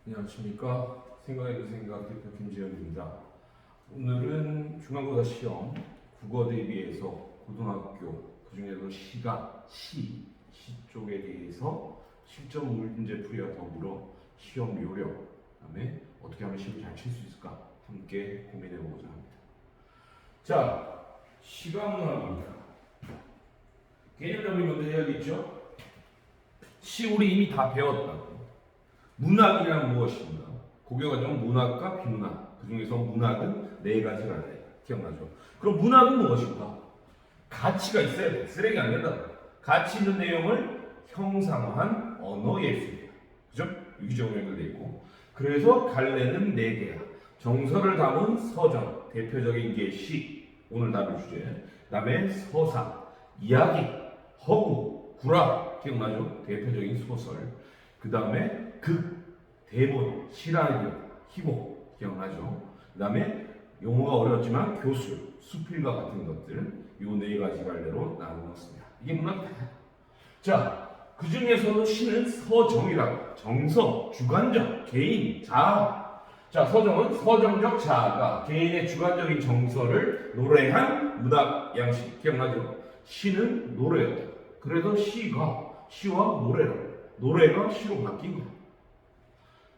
안녕하십니까. 생각의 생각 대표 김재현입니다. 오늘은 중간고사 시험 국어 대비해서 고등학교 그중에도 시 쪽에 대해서 실전 문제 풀이와 더불어 시험 요령, 그다음에 어떻게 하면 시험 잘 칠 수 있을까 함께 고민해 보고자 합니다. 자, 시가 문학입니다. 개념 정리 먼저 해야겠죠? 시 우리 이미 다 배웠다. 문학이란 무엇인가? 고교과정 문학과 비문학. 그 중에서 문학은 네 가지가 돼. 기억나죠? 그럼 문학은 무엇인가? 가치가 있어야 돼. 쓰레기 안 된다. 가치 있는 내용을 형상화한 언어 예술이야. 그죠? 유기적으로 연결되어 있고. 그래서 갈래는 네 개야. 정서를 담은 서정, 대표적인 게 시. 오늘 다룰 주제. 그다음에 서사, 이야기, 허구, 구라. 기억나죠? 대표적인 소설. 그 다음에 극, 대본, 실화이요, 희곡 기억나죠? 그 다음에 용어가 어렵지만 교술, 수필과 같은 것들 요 네 가지 갈래로 나누었습니다. 이게 문학이다. 자, 그 중에서도 시는 서정이라고 정서, 주관적, 개인, 자아. 자, 서정은 서정적 자아가 개인의 주관적인 정서를 노래한 문학 양식 기억나죠? 시는 노래였다. 그래서 시와 노래가 시로 바뀐 거야.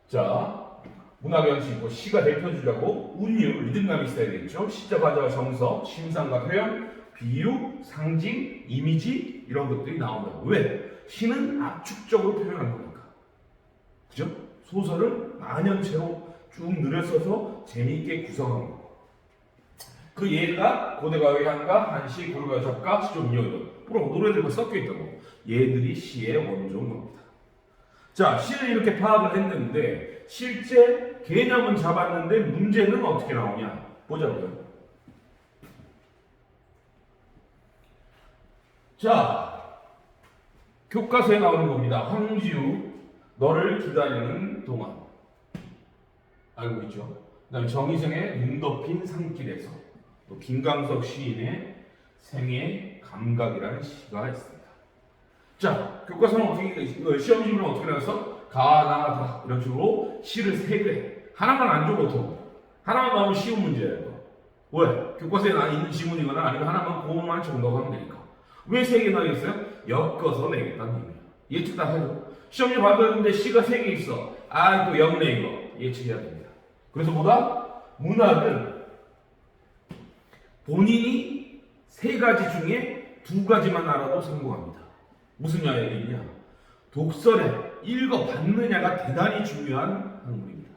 자, 문학 양식이고 시가 대표주자고 운율, 리듬감이 있어야 되겠죠. 시적 과자와 정서, 심상과 표현, 비유, 상징, 이미지 이런 것들이 나온다고. 왜? 시는 압축적으로 표현하는 거니까. 그죠? 소설은 만연체로 쭉 늘려써서 재미있게 구성한 거. 그 예가 고대과의 향가, 한시, 고려과의 작가, 시조 민요이도 그럼 노래들과 섞여 있다고. 얘들이 시의 원조인 겁니다. 자, 시는 이렇게 파악을 했는데 실제 개념은 잡았는데 문제는 어떻게 나오냐 보자고요. 자, 교과서에 나오는 겁니다. 황지우 너를 기다리는 동안 알고 있죠? 그 다음에 정희생의 눈 덮인 산길에서, 또 김광석 시인의 생의 감각이라는 시가 있습니다. 자, 교과서는 어떻게, 시험지문은 어떻게 나와서 가나다 이런 식으로 시를 세 개. 하나만 안 줘 보통. 하나만 나오면 쉬운 문제예요. 왜? 교과서에 있는 지문이거나 아니면 하나만 고음만 정답하면 되니까. 왜 세 개 나겠어요? 엮어서 내겠다는 의미예요. 예측 다 하죠. 시험지 받았는데 시가 세 개 있어. 아, 또 엮네 이거. 예측해야 됩니다. 그래서 뭐다? 문학은 본인이 세 가지 중에 두 가지만 알아도 성공합니다. 무슨 얘기냐? 독서를 읽어봤느냐가 대단히 중요한 학문입니다.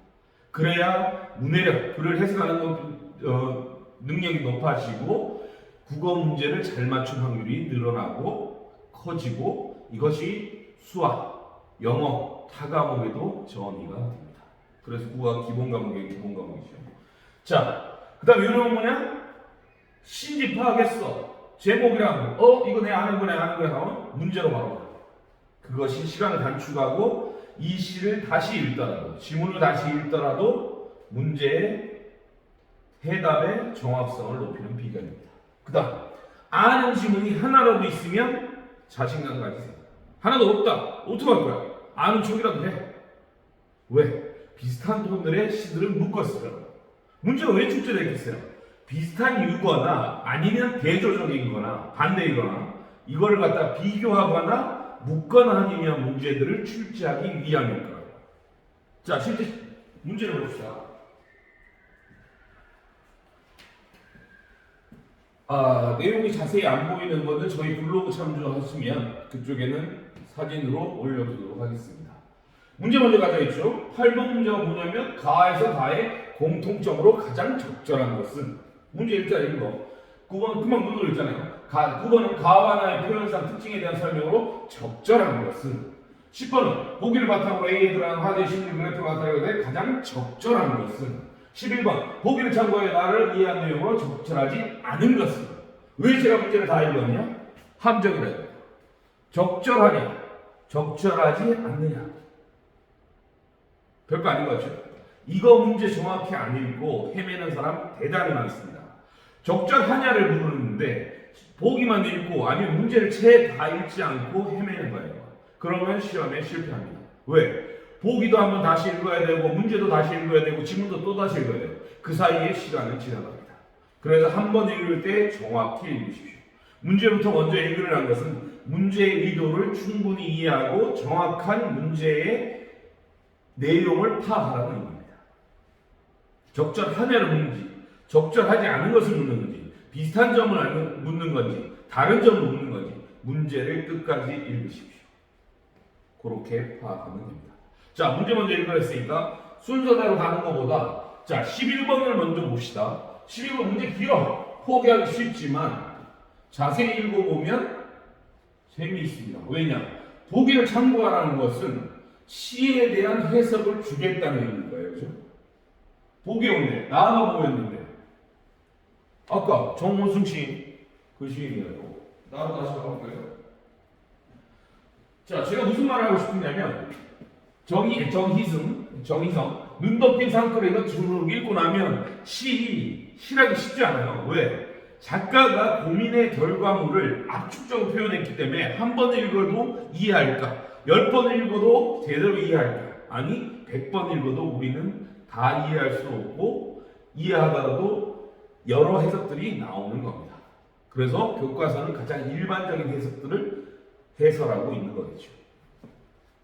그래야 문해력, 글을 해석하는 능력이 높아지고 국어 문제를 잘 맞춘 확률이 늘어나고 커지고 이것이 수학, 영어, 타 과목에도 전이가 됩니다. 그래서 국어가 기본 과목이죠. 자, 그 다음 요령은 뭐냐? 시인지 파악했어. 제목이랑 이거 내 아는 거네 하면 문제로 바로 그것이 시간을 단축하고 이 시를 다시 읽더라도 지문을 다시 읽더라도 문제의 해답의 정확성을 높이는 비결입니다. 그 다음 아는 지문이 하나라도 있으면 자신감 가지세요. 하나도 없다. 어떻게 할 거야? 아는 척이라도 해. 왜? 비슷한 톤들의 시들을 묶었어요. 문제가 왜 축제되겠어요? 비슷한 이유거나 아니면 대조적인거나 반대이거나 이거를 갖다 비교하거나 묶거나 하면 문제들을 출제하기 위함일 거예요. 자, 실제 문제를 봅시다. 내용이 자세히 안 보이는 것은 저희 블로그 참조하시면 그쪽에는 사진으로 올려두도록 하겠습니다. 문제 먼저 가져있죠. 8번 문제가 뭐냐면 가에서 다의 공통점으로 가장 적절한 것은 문제 일자리인 거. 9번 금방 눈으로 읽잖아요. 9번은 가와 나의 표현상 특징에 대한 설명으로 적절한 것은. 10번은 보기를 바탕으로 A에 들어간 화제 심리 그래프가 나타나게 가장 적절한 것은. 11번 보기를 참고해 나를 이해한 내용으로 적절하지 않은 것은. 왜 제가 문제를 다 읽었냐? 함정이라 해요. 적절하냐? 적절하지 않느냐? 별거 아닌 것 같죠? 이거 문제 정확히 안 읽고 헤매는 사람 대단히 많습니다. 적절하냐를 물었는데 보기만 읽고 아니면 문제를 채 다 읽지 않고 헤매는 거예요. 그러면 시험에 실패합니다. 왜? 보기도 한번 다시 읽어야 되고 문제도 다시 읽어야 되고 지문도 또 다시 읽어야 되고 그 사이에 시간은 지나갑니다. 그래서 한 번 읽을 때 정확히 읽으십시오. 문제부터 먼저 읽으라는 것은 문제의 의도를 충분히 이해하고 정확한 문제의 내용을 파악하라는 의미입니다. 적절하냐를 묻는지 적절하지 않은 것을 묻는 건지 비슷한 점을 묻는 건지 다른 점을 묻는 건지 문제를 끝까지 읽으십시오. 그렇게 파악하면 됩니다. 자, 문제 먼저 읽어냈으니까 순서대로 가는 것보다 자 11번을 먼저 봅시다. 11번 문제 길어. 포기하기 쉽지만 자세히 읽어보면 재미있습니다. 왜냐? 보기를 참고하라는 것은 시에 대한 해석을 주겠다는 의미인 거예요. 그죠? 보기 온데 나아가 보였는데 아까 정원승 시인 그 시인이에요. 나로 다시 가볼까요? 자, 제가 무슨 말을 하고 싶으냐면 정희성 눈 덮인 산골에서 주르륵 읽고 나면 시라기 쉽지 않아요. 왜? 작가가 고민의 결과물을 압축적으로 표현했기 때문에 한 번 읽어도 이해할까? 10번 읽어도 제대로 이해할까? 아니 100번 읽어도 우리는 다 이해할 수 없고 이해하더라도 여러 해석들이 나오는 겁니다. 그래서 교과서는 가장 일반적인 해석들을 해설하고 있는 거겠죠.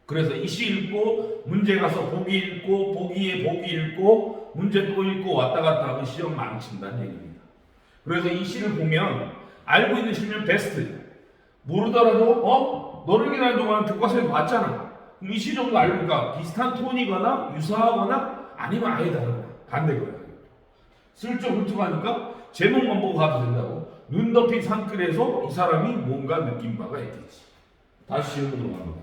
그래서 이 시 읽고 문제 가서 보기 읽고 보기에 보기 읽고 문제 또 읽고 왔다 갔다 하면 시험 망친다는 얘기입니다. 그래서 이 시를 보면 알고 있는 시면 베스트. 모르더라도 너를 기다리는 동안 교과서에서 봤잖아. 이 시 정도 알니까 비슷한 톤이거나 유사하거나 아니면 아예 다르거나 반대거나. 슬쩍 훑어가니까 제목만 보고 가도 된다고. 눈 덮인 산길에서 이 사람이 뭔가 느낀 바가 있겠지. 다시 질문으로 갑니다.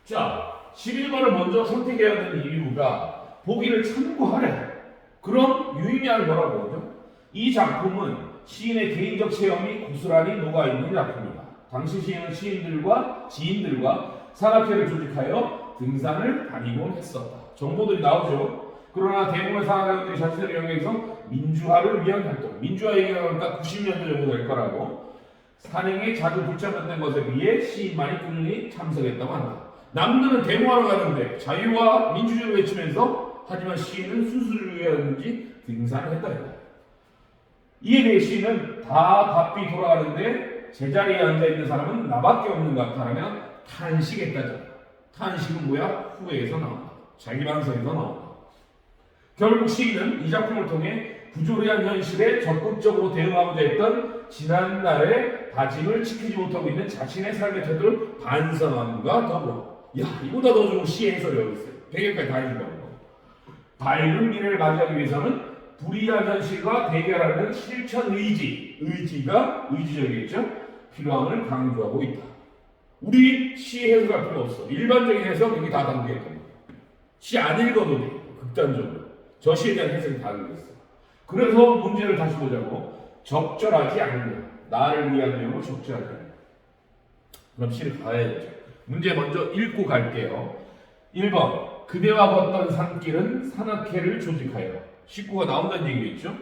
자, 11번을 먼저 선택해야 되는 이유가 보기를 참고하래. 그럼 유의미한 거라고 그러죠. 이 작품은 시인의 개인적 체험이 고스란히 녹아있는 작품이다. 당시 시인은 시인들과 지인들과 산악회를 조직하여 등산을 다니곤 했었다. 정보들이 나오죠. 그러나 대부분의 산악회원들이 자신들의 영역에서 민주화를 위한 활동, 민주화 얘기가 90년대 정도 될 거라고 산행에 자주 불참했던 것에 비해 시인만이 꾸준히 참석했다고 한다. 남들은 데모하러 가는데 자유와 민주주의를 외치면서 하지만 시인은 순수주의였는지 등산을 했다. 이에 대해 시인은 다 바삐 돌아가는데 제자리에 앉아있는 사람은 나밖에 없는 것 같다면 탄식했다잖아. 탄식은 뭐야? 후회에서 나온다. 자기 반성에서 나온다. 결국 시인은 이 작품을 통해 부조리한 현실에 적극적으로 대응하고자 했던 지난날의 다짐을 지키지 못하고 있는 자신의 삶의 태도를 반성함과 더불어 이보다 더 좋은 시의 해설이 어디 있어요? 100여까지 다 해준다고. 밝은 미래를 맞이하기 위해서는 불이한 현실과 대결하는 실천 의지가 의지적이겠죠? 필요함을 강조하고 있다. 우리 시 해석할 필요 없어. 일반적인 해석 여기 다 담겨있던 거예요. 시 안 읽어도 돼. 극단적으로. 저 시에 대한 해석이 다 읽었어. 그래서 문제를 다시 보자고. 적절하지 않느냐. 나를 위한 내용을 적절하지 않느냐. 그럼 시를 가야겠죠. 문제 먼저 읽고 갈게요. 1번 그대와 걷던 산길은 산악회를 조직하여. 식구가 나온다는 얘기겠죠.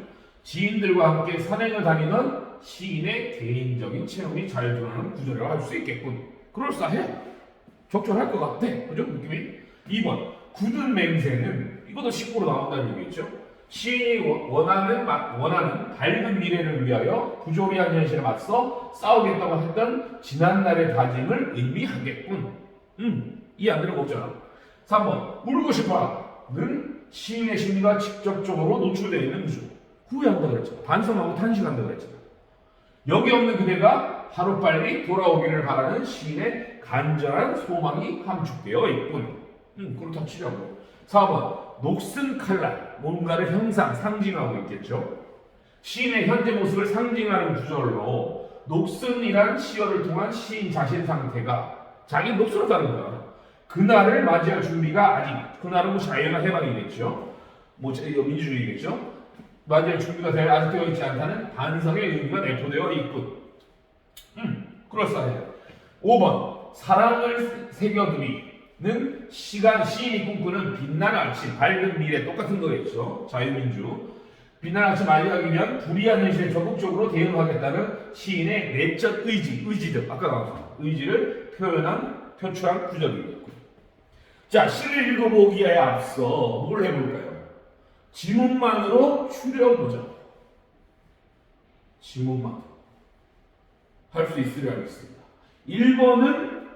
지인들과 함께 산행을 다니던 시인의 개인적인 체험이 잘 드러나는 구절이라고 할 수 있겠군. 그럴싸해. 적절할 것 같아. 그죠? 느낌이? 2번 굳은 맹세는 이것도 식구로 나온다는 얘기겠죠. 시인이 원하는 밝은 미래를 위하여 부조리한 현실에 맞서 싸우겠다고 했던 지난날의 다짐을 의미하겠군. 이해 안 되는 거 없잖아. 3번 울고 싶어는 시인의 심리가 직접적으로 노출되어 있는 구조. 후회한다 그랬잖아. 반성하고 탄식한다 그랬잖아. 여기 없는 그대가 하루빨리 돌아오기를 바라는 시인의 간절한 소망이 함축되어 있군. 그렇다 치자고. 4번 녹슨 칼날, 뭔가를 상징하고 있겠죠. 시인의 현재 모습을 상징하는 구절로 녹슨이란 시어를 통한 시인 자신 상태가 자기 녹슬었다는 거야. 그날을 맞이할 준비가 아직, 그날은 뭐 자유나 해방이겠죠. 민주주의겠죠. 맞이할 준비가 아직 되어 있지 않다는 반성의 의미가 내포되어 있군. 그럴싸해요. 5번 사랑을 새겨두기는 시인이 꿈꾸는 빛나는 아침, 밝은 미래 똑같은 거겠죠. 자유민주. 빛나는 아침 맞이하기 위한 불이한 현실에 적극적으로 대응하겠다는 시인의 내적 의지들, 아까 나왔죠. 의지를 표현한 표출한 구절이겠고. 자, 시를 읽어보기에 앞서 뭘 해볼까요? 지문만으로 추려보자. 지문만 할 수 있으려 하겠습니다. 1번은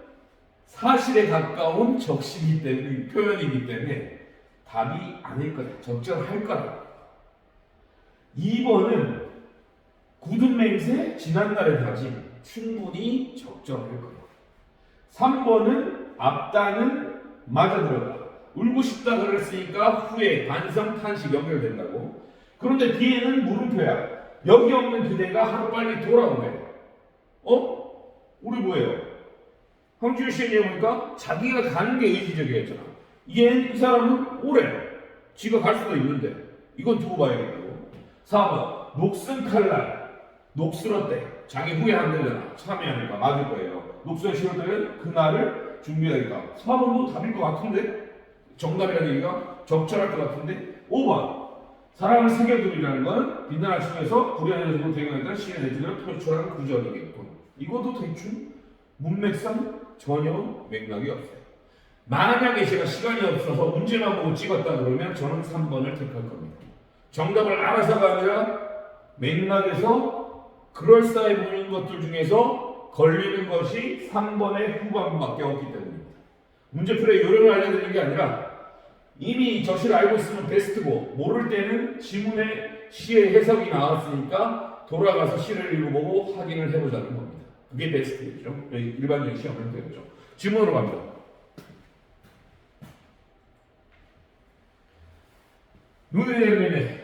사실에 가까운 적시이기 때문에, 표현이기 때문에 답이 아닐 거다. 적절할 거다. 2번은 굳은 맹세, 지난날의 다짐, 충분히 적절할 거다. 3번은 앞단은 맞아 들어가. 울고 싶다 그랬으니까 후에 반성, 탄식 연결된다고. 그런데 뒤에는 물음표야. 여기 없는 그대가 하루빨리 돌아오네. 우리 뭐예요? 황주일 씨의 얘기 보니까 자기가 가는 게 의지적이었잖아. 이 사람은 오래. 지가 갈 수도 있는데. 이건 두고 봐야겠다고. 4번. 녹슨 칼날. 녹슬었대. 자기 후회 안 되잖아. 참여하니까 맞을 거예요. 녹슨 싫을 때는 그날을 준비하니까. 4번도 답일 것 같은데? 정답이라는 얘기가 적절할 것 같은데? 5번. 사랑을 새겨두리라는 건 빛난 아침에서 불의한 녀석으로 대응했던 시의 내지를 표출한 구절이겠군. 이것도 대충 문맥상 전혀 맥락이 없어요. 만약에 제가 시간이 없어서 문제만 보고 찍었다 그러면 저는 3번을 택할 겁니다. 정답을 알아서가 아니라 맥락에서 그럴싸해 보이는 것들 중에서 걸리는 것이 3번의 후반부밖에 없기 때문입니다. 문제풀이의 요령을 알려드리는 게 아니라 이미 저 시를 알고 있으면 베스트고 모를 때는 지문의 시의 해석이 나왔으니까 돌아가서 시를 읽어보고 확인을 해보자는 겁니다. 그게 베스트겠죠. 일반적인 시험은 되겠죠. 지문으로 갑니다. 눈이 내리네.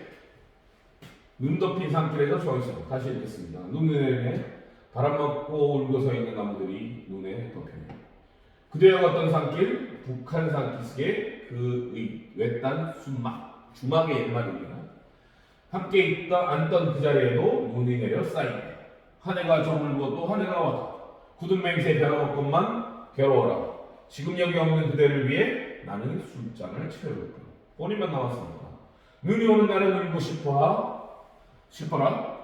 눈 덮인 산길에서 저기서 다시 읽겠습니다. 눈이 내리네. 바람 맞고 울고 서 있는 나무들이 눈에 덮여요. 그대와 같던 산길, 북한 산기슭에 그의 외딴 순막, 주막의 옛말입니다. 함께 있다 앉던 그 자리에도 눈이 내려 쌓이네. 한 해가 저물고 또 한 해가 와다. 굳은 맹세에 배워먹건만 괴로워라. 지금 여기 없는 그대를 위해 나는 술잔을 채울까. 본인만 나왔습니다. 눈이 오는 날은 울고 싶어라.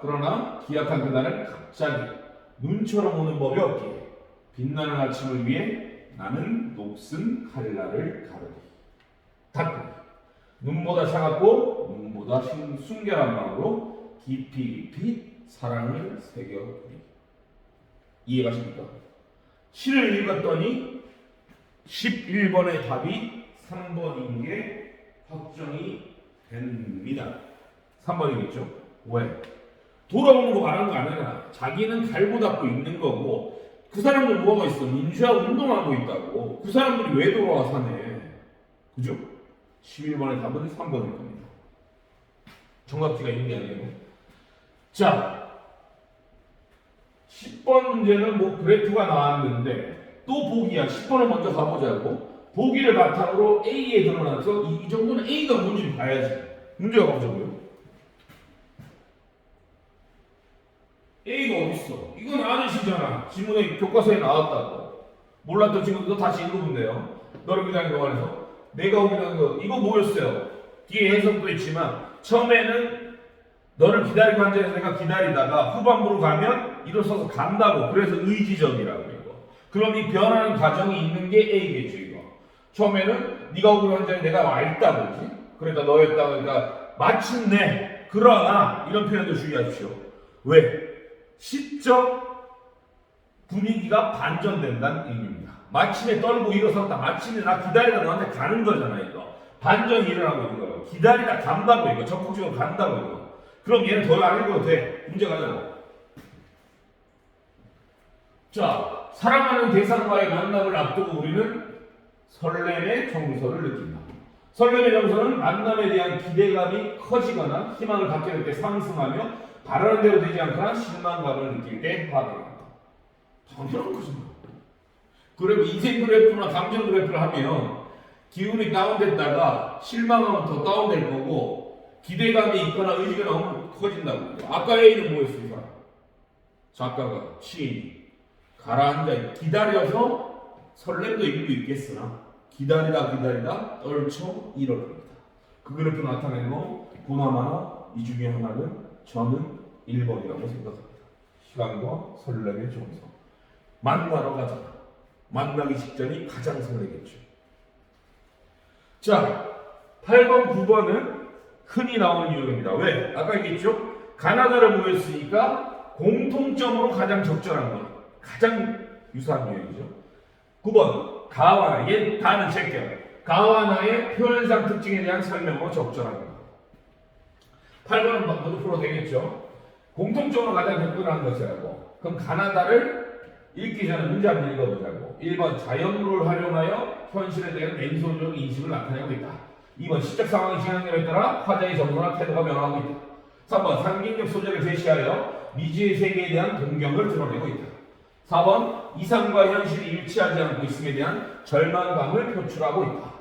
그러나 기약한 그날은 갑자기 눈처럼 오는 법이 없기에 빛나는 아침을 위해 나는 녹슨 칼날을 가르리. 닫고 눈보다 차갑고 눈보다 순결한 마음으로 깊이 사랑을 새겨두리. 이해가십니까? 시를 읽었더니 11번의 답이 3번인 게 확정이 됩니다. 3번이겠죠? 왜? 돌아오는 거 말하는 거 아니야. 자기는 갈고 닦고 있는 거고 그 사람들 뭐가 있어? 민주화 운동하고 있다고. 그 사람들이 왜 돌아와 사네? 그죠? 11번의 답은 3번일 겁니다. 정답지가 있는 게 아니에요. 자, 10번 문제는 뭐 그래프가 나왔는데 또 보기야. 10번을 먼저 가보자고. 보기를 바탕으로 A에 드러나서 이 정도는 A가 뭔지 봐야지. 문제가 가보자고요. A가 어딨어? 이건 아저씨잖아. 지문에 교과서에 나왔다고. 몰랐던 친구들도 다시 읽어보면 돼요. 너를 기다리는 동안에서 내가 오기라는 거 이거 뭐였어요? 뒤에 해석도 있지만 처음에는 너를 기다리고 앉아서 내가 기다리다가 후반부로 가면 일어서서 간다고. 그래서 의지적이라고 이거. 그럼 이 변하는 과정이 있는 게 A겠죠 이거. 처음에는 네가 오기로 한 자리에 내가 와 있다고 그러지. 그러니까 너였다 그러니까 마침내 그러나 이런 표현도 주의하십시오. 왜? 시적 분위기가 반전된다는 의미입니다. 마침내 떨고 일어섰다. 마침내 나 기다리다 너한테 가는 거잖아 이거. 반전이 일어나고 있는 거예요. 기다리다 간다고 이거. 적극적으로 간다고 이거. 그럼 얘는 더 안 읽어도 돼. 문제 가자고. 자, 사랑하는 대상과의 만남을 앞두고 우리는 설렘의 정서를 느낀다. 설렘의 정서는 만남에 대한 기대감이 커지거나 희망을 갖게 될 때 상승하며 바라는 대로 되지 않거나 실망감을 느낄 때 화합니다. 당연한 거죠. 그리고 인생 그래프나 감정 그래프를 하면 기운이 다운됐다가 실망하면 더 다운될 거고 기대감이 있거나 의지가 너무 커진다고. 아까 A는 뭐였습니까? 작가가 시인이 가라앉아 기다려서 설렘도 일부 있겠으나 기다리다 떨쳐 일어납니다. 그 그래프 나타낸 거 보나마나 이 중에 하나는 저는 1번이라고 생각합니다. 시간과 설렘의 정서. 만나러 가자. 만나기 직전이 가장 설레겠죠. 자, 8번, 9번은 흔히 나오는 유형입니다. 왜? 아까 얘기했죠? 가나다를 모였으니까 공통점으로 가장 적절한 것, 가장 유사한 유형이죠. 9번, 가와나, 얘 다는 제껴. 가와나의 표현상 특징에 대한 설명으로 적절한 것. 8번은 모두 풀어도 되겠죠? 공통점으로 가장 접근한 것이라고. 그럼 가나다를 읽기 전에 문제 한번 읽어보자고. 1번 자연물을 활용하여 현실에 대한 왼손적 인식을 나타내고 있다. 2번 시적 상황이 진행됨에 따라 화자의 정서나 태도가 변화하고 있다. 3번 상징적 소재를 제시하여 미지의 세계에 대한 동경을 드러내고 있다. 4번 이상과 현실이 일치하지 않고 있음에 대한 절망감을 표출하고 있다.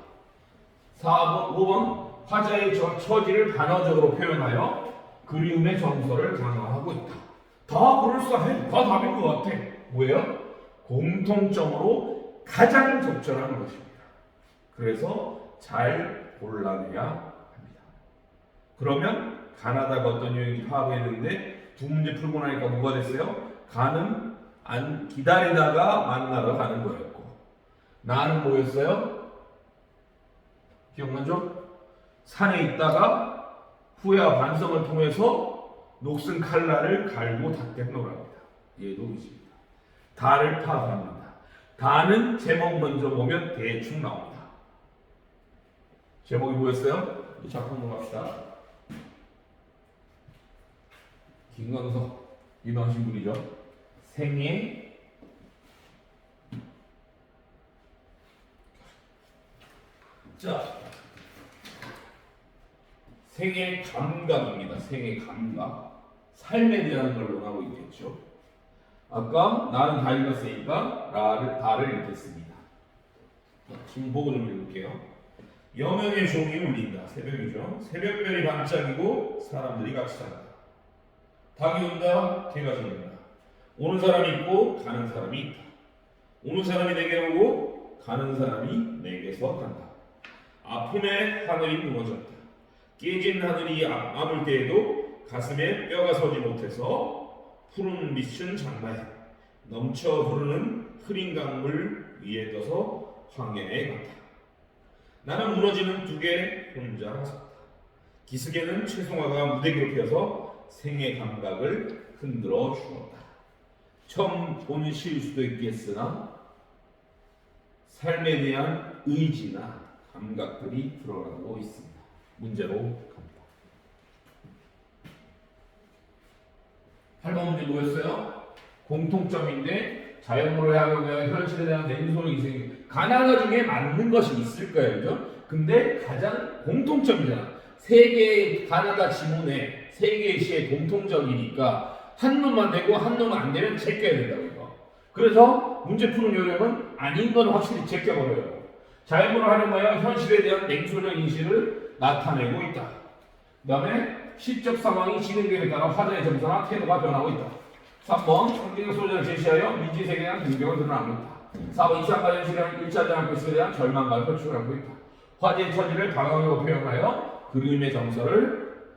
4번, 5번 화자의 처지를 단어적으로 표현하여 그리움의 정서를 강화하고 있다. 다 그럴싸해. 다 답인 것 같아. 뭐예요? 공통점으로 가장 적절한 것입니다. 그래서 잘 골라내야 합니다. 그러면 가나다가 어떤 유형인지 파악했는데 두 문제 풀고 나니까 뭐가 됐어요? 가는 안 기다리다가 만나러 가는 거였고, 나는 뭐였어요? 기억나죠? 산에 있다가 후회와 반성을 통해서 녹슨 칼날을 갈고 닦겠노라 합니다. 얘도 의지입니다. 다를 파악합니다. 다는 제목 먼저 보면 대충 나옵니다. 제목이 뭐였어요? 이 작품 넘어갑시다. 김광석 유명하신 분이죠. 생애 생애 감각입니다. 생애 감각. 삶에 대한 걸 논하고 있겠죠. 아까 나는 다 읽었으니까 다를 읽겠습니다. 지금 보고 좀 읽을게요. 여명의 종이 울린다. 새벽이죠. 새벽별이 반짝이고 사람들이 같이 산다. 닭이 온다. 개가 짖는다. 오는 사람이 있고 가는 사람이 있다. 오는 사람이 내게 오고 가는 사람이 내게서 간다. 아픔에 하늘이 무너졌다. 깨진 하늘이 아물 때에도 가슴에 뼈가 서지 못해서 푸른 빛은 장마야. 넘쳐 흐르는 흐린 강물 위에 떠서 황야에 갔다. 나는 무너지는 두개 혼자 섰다. 기슭에는 채송화가 무대 괴롭혀서 생의 감각을 흔들어 주었다. 처음 본 시일 수도 있겠으나 삶에 대한 의지나 감각들이 드러나고 있습니다. 문제로 갑니다. 8번 문제 뭐였어요? 공통점인데 자연물을 활용하여 현실에 대한 냉소를 이생 가나다 중에 맞는 것이 있을 거예요, 그죠? 근데 가장 공통점이잖아. 세 개의 가나다 지문에 세 개의 시의 공통적이니까 한 놈만 되고 한 놈은 안 되면 제껴야 된다고 이거. 그래서 문제 푸는 요령은 아닌 건 확실히 제껴버려요. 자연물을 활용하여 현실에 대한 냉소적 인식을 나타내고 있다. 그 다음에 시적 상황이 진행됨에 따라 화자의 정서나 태도가 변하고 있다. 3번 상징적 소재를 제시하여 미지 세계에 대한 동경을 드러나고 있다. 4번 이상과 현실이랑 일치하지 않고 있음에 대한 절망감을 표출하고 있다. 화제의 처지를 방황으로 표현하여 그림의 정서를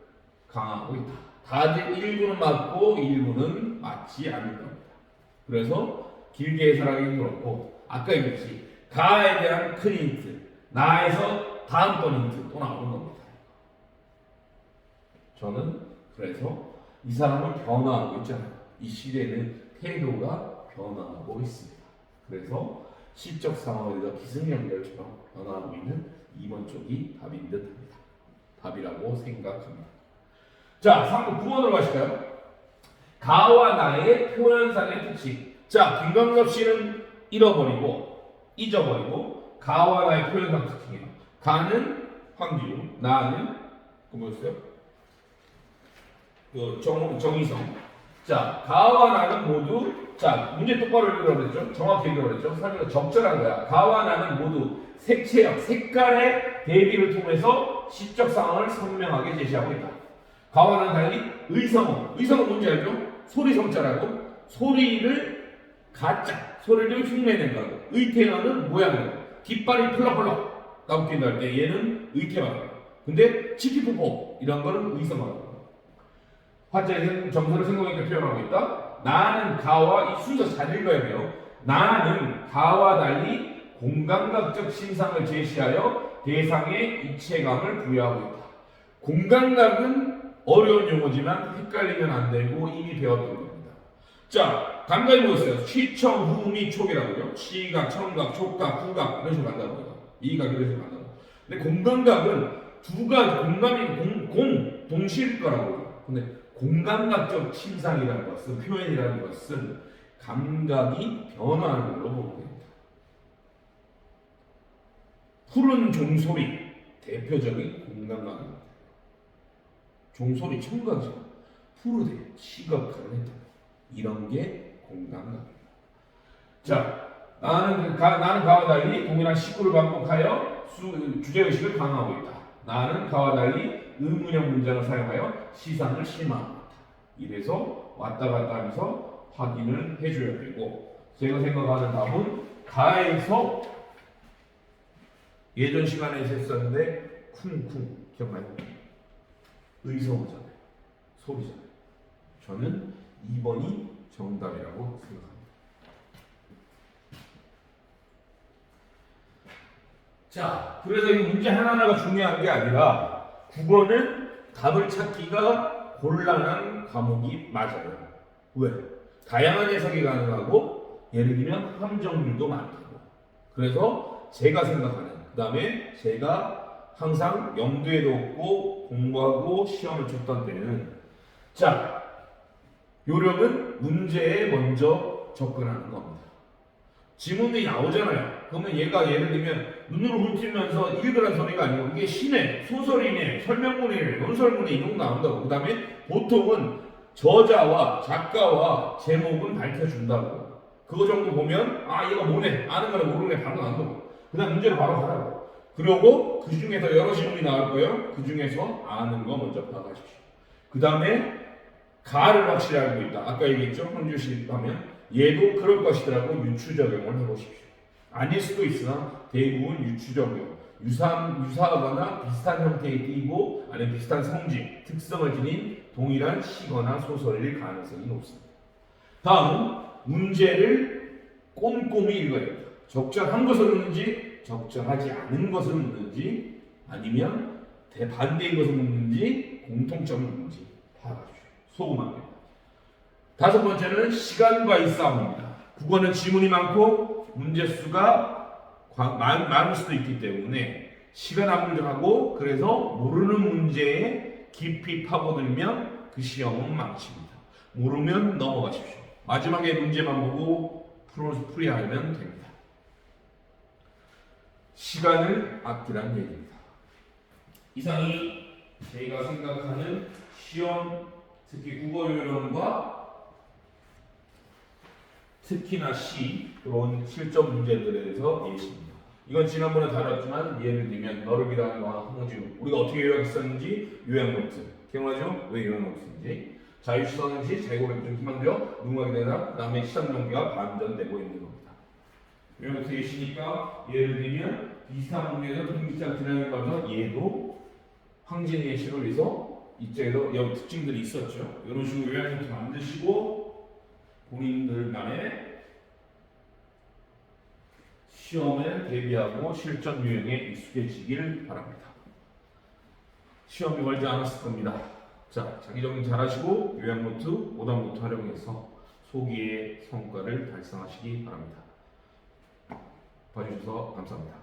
강화하고 있다. 다들 일부는 맞고 일부는 맞지 않을 겁니다. 그래서 길게 해설하기는 그렇고 아까 얘기했지 가에 대한 큰 힌트 나에서 다음번 힌트 또 나오는 겁니다. 저는 그래서 이 사람은 변화하고 있잖아요. 이 시대는 태도가 변화하고 있습니다. 그래서 시적 상황에서 기승연결처럼 변화하고 있는 2번 쪽이 답인 듯합니다. 답이라고 생각합니다. 자, 3번 9번으로 가실까요? 가와 나의 표현상의 특징. 자, 김광섭 씨는 잊어버리고 가와 나의 표현상 특징이에요. 가는 황지우, 나는 뭐였어요? 정의성. 자, 가와 나는 모두 자, 문제 똑바로 읽으라고 그랬죠? 정확히 읽으라고 그랬죠? 설명이 적절한 거야. 가와 나는 모두 색채형, 색깔의 대비를 통해서 시적 상황을 선명하게 제시하고 있다. 가와 나는 당연히 의성어. 의성어 뭔지 알죠? 소리성자라고. 소리를 가짜, 소리를 흉내낸 거고. 의태어는 모양이고. 깃발이 펄럭펄럭 나웃긴다 할 때 얘는 의태어라고. 근데 치키푸포 이런 거는 의성어라고. 화자의 정서를 생동하게 표현하고 있다. 나는 가와 이 순서 잘 읽어야 돼요. 나는 가와 달리 공감각적 신상을 제시하여 대상에 입체감을 부여하고 있다. 공감각은 어려운 용어지만 헷갈리면 안 되고 이미 배웠던 겁니다. 자, 감각이 뭐였어요? 시청, 후, 미, 촉이라고요. 시각, 청각, 촉각, 후각 이런 식으로 간다고요. 이각 이런 식으로 간다고. 근데 공감각은 두 가지 공감이 동시일 거라고요. 근데 공감각적 신상이라는 것은 표현이라는 것은 감각이 변화하는 걸로 보면 됩니다. 푸른 종소리 대표적인 공감각입니다. 종소리 청각이죠. 푸르대 시각화를 했다. 이런 게 공감각입니다. 자, 나는 가와 달리 동일한 식구를 반복하여 주제의식을 강화하고 있다. 나는 가와 달리 의문형 문장을 사용하여 시상을 실망하고 있다. 이래서 왔다 갔다 하면서 확인을 해줘야 되고, 제가 생각하는 답은 가에서 예전 시간에 했었는데 쿵쿵 기억나요? 의성어잖아요. 소리잖아요. 저는 2번이 정답이라고 생각합니다. 자, 그래서 이 문제 하나하나가 중요한 게 아니라 국어는 답을 찾기가 곤란한 과목이 맞아요. 왜? 다양한 해석이 가능하고 예를 들면 함정들도 많다고. 그래서 제가 생각하는, 그 다음에 제가 항상 염두에 뒀고 공부하고 시험을 쳤던 때는, 자, 요령은 문제에 먼저 접근하는 겁니다. 지문이 나오잖아요. 그러면 얘가 예를 들면 눈으로 훑으면서 읽으라는 소리가 아니고 이게 시네, 소설이네, 설명문이네, 논설문이 이런 거 나온다고. 그 다음에 보통은 저자와 작가와 제목은 밝혀준다고. 그거 정도 보면 아 얘가 뭐네, 아는 거는 모르는 게 바로 나온다고. 그 다음 문제로 바로 가라고. 그리고 그 중에서 여러 지문이 나올 거예요. 그 중에서 아는 거 먼저 파악하십시오. 그 다음에 가를 확실히 알고 있다. 아까 얘기했죠. 황주식 하면 얘도 그럴 것이더라고. 유추 적용을 해보십시오. 아닐 수도 있으나 대부분 유추 적용. 유사하거나 비슷한 형태의 띠고 아니면 비슷한 성질, 특성을 지닌 동일한 시거나 소설일 가능성이 높습니다. 다음은 문제를 꼼꼼히 읽어야 됩니다. 적절한 것을 묻는지 적절하지 않은 것을 묻는지 아니면 대반대인 것을 묻는지 공통점을 묻는지 파악하십시오. 소금만 됩니다. 다섯 번째는 시간과의 싸움입니다. 국어는 지문이 많고 문제수가 많을 수도 있기 때문에 시간 압력하고, 그래서 모르는 문제에 깊이 파고들면 그 시험은 망칩니다. 모르면 넘어가십시오. 마지막에 문제만 보고 풀이하면 됩니다. 시간을 아끼라는 얘기입니다. 이상이 제가 생각하는 시험, 특히 국어 요령과 특히나 시 그런 실전 문제들에 대해서 예시입니다. 이건 지난번에 다뤘지만 예를 들면 너를 위한 황지우, 우리가 어떻게 요약했었는지 요약노트 기억나죠? 왜 요약노트인지, 자유시선시 자유고백 희망되어 누구에게 되나, 그 다음에 시상정기가 반전되고 있는 겁니다. 요약노트 예시니까 예를 들면 비슷한 문제에서 등기장 진행을 가면서 얘도 황진의 예시로 위해서 이쪽에도 여러 특징들이 있었죠. 이런 식으로 요약노트 만드시고 본인들만의 시험에 대비하고 실전 유형에 익숙해지길 바랍니다. 시험이 멀지 않았을 겁니다. 자, 자기 정리 잘하시고 요약노트, 오답노트 활용해서 소기의 성과를 달성하시기 바랍니다. 봐주셔서 감사합니다.